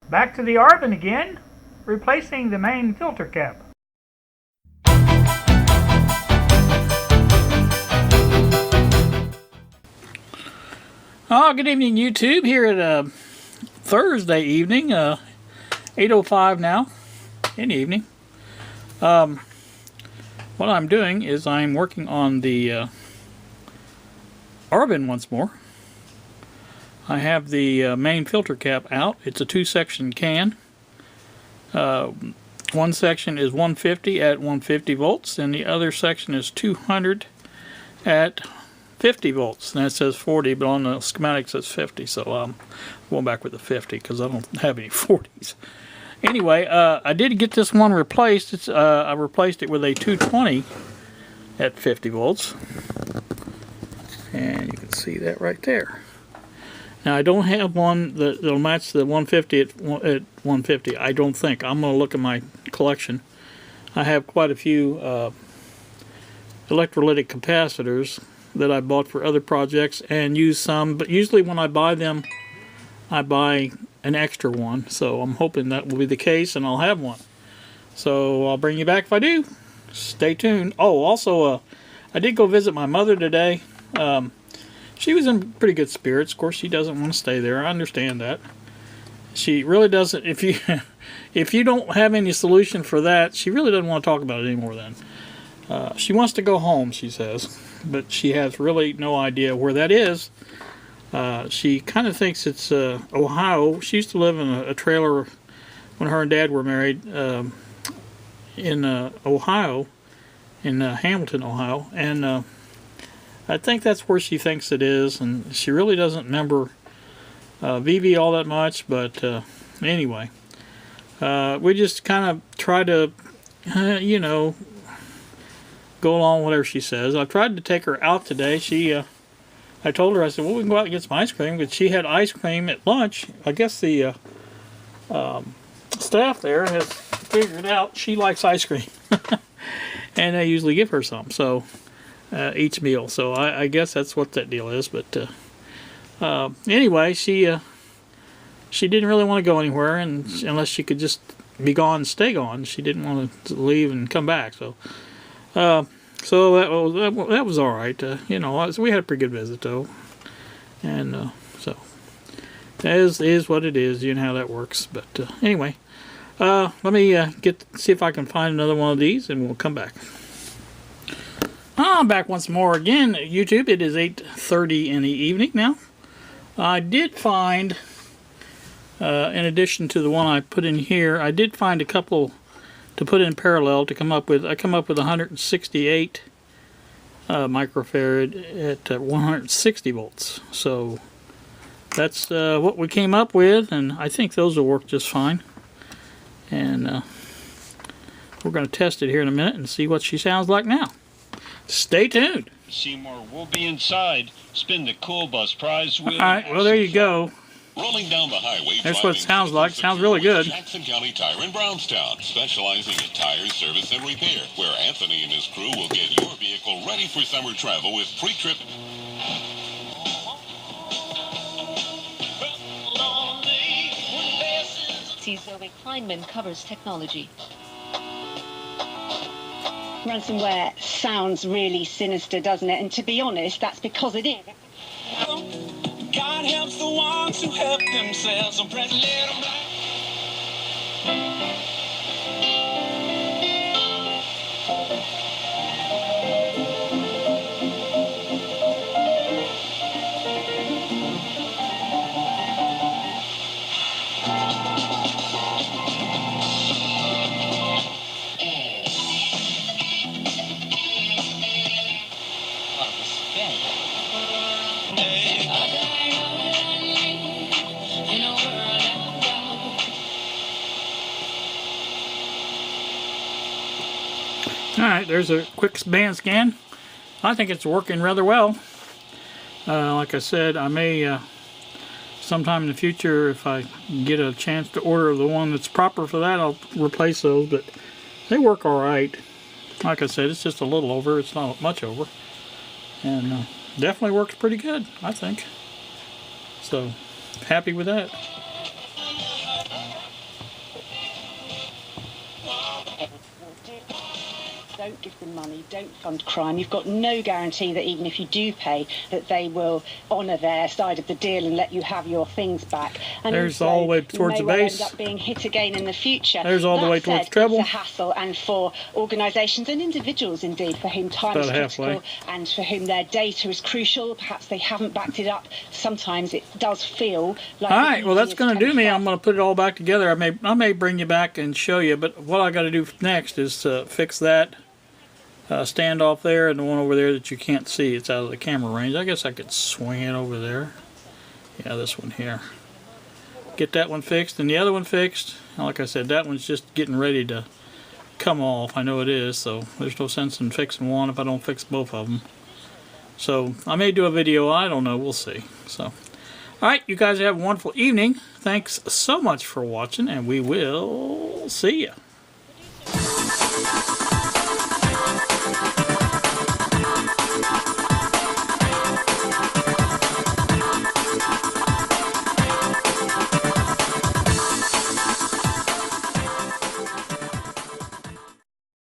Back to the Arvin again, replacing the main filter cap. Good evening, YouTube. Here at Thursday evening, 8:05 now in the evening. What I'm doing is I'm working on the Arvin once more. I have the main filter cap out. It's a 2-section can. One section is 150 at 150 volts, and the other section is 200 at 50 volts. And that says 40, but on the schematic it says 50. So I'm going back with the 50 because I don't have any 40s. Anyway, I did get this one replaced. I replaced it with a 220 at 50 volts. And you can see that right there. Now, I don't have one that'll match the 150 at 150. I don't think. I'm going to look at my collection. I have quite a few electrolytic capacitors that I bought for other projects and use some. But usually when I buy them, I buy an extra one. So I'm hoping that will be the case and I'll have one. So I'll bring you back if I do. Stay tuned. Oh, also, I did go visit my mother today. She was in pretty good spirits. Of course, she doesn't want to stay there. I understand that. She really doesn't. If you don't have any solution for that, she really doesn't want to talk about it anymore then. She wants to go home, she says, but she has really no idea where that is. She kind of thinks it's Ohio. She used to live in a trailer when her and Dad were married in Ohio, in Hamilton, Ohio, and I think that's where she thinks it is, and she really doesn't remember VV all that much, but anyway. We just kind of try to, you know, go along with whatever she says. I tried to take her out today. I told her, I said, well, we can go out and get some ice cream, but she had ice cream at lunch. I guess the staff there has figured out she likes ice cream, and they usually give her some, so each meal. So I guess that's what that deal is. But anyway, she didn't really want to go anywhere, and unless she could just be gone and stay gone. She didn't want to leave and come back. So that was all right. You know, we had a pretty good visit though, and so that is what it is. You know how that works. But anyway, let me see if I can find another one of these, and we'll come back. I'm back once more again, YouTube. It is 8:30 in the evening now. I did find, in addition to the one I put in here, I did find a couple to put in parallel to come up with. I come up with 168 microfarad at 160 volts. So that's what we came up with, and I think those will work just fine. And we're going to test it here in a minute and see what she sounds like now. Stay tuned. Seymour will be inside. Spin the cool bus prize wheel. All right, well, there you go. Rolling down the highway. That's what it sounds like. Sounds really good. Jackson County Tire in Brownstown, specializing in tire service and repair, where Anthony and his crew will get your vehicle ready for summer travel with pre-trip. Zoe Kleinman covers technology. Ransomware sounds really sinister, doesn't it? And to be honest, that's because it is. God helps the ones who help themselves. And press little black. Alright, there's a quick band scan. I think it's working rather well. Like I said, I may sometime in the future, if I get a chance to order the one that's proper for that, I'll replace those, but they work alright. Like I said, it's just a little over, it's not much over. And definitely works pretty good, I think. So, happy with that. don't give them money, don't fund crime. You've got no guarantee that even if you do pay, that they will honour their side of the deal and let you have your things back. And There's also, all the way towards the you may well base. end up being hit again in the future. There's all the That way towards said, treble. It's a hassle, and for organisations and individuals indeed, for whom time is about halfway. critical and for whom their data is crucial, perhaps they haven't backed it up. Sometimes it does feel like. All right, well that's going to do me. I'm to. going to put it all back together. I may bring you back and show you, but what I got to do next is to fix that standoff there and the one over there that you can't see. It's out of the camera range. I guess I could swing it over there. Yeah, this one here. Get that one fixed and the other one fixed. And like I said, that one's just getting ready to come off. I know it is, so there's no sense in fixing one if I don't fix both of them. So I may do a video. I don't know. We'll see. So. Alright, you guys have a wonderful evening. Thanks so much for watching, and we will see you.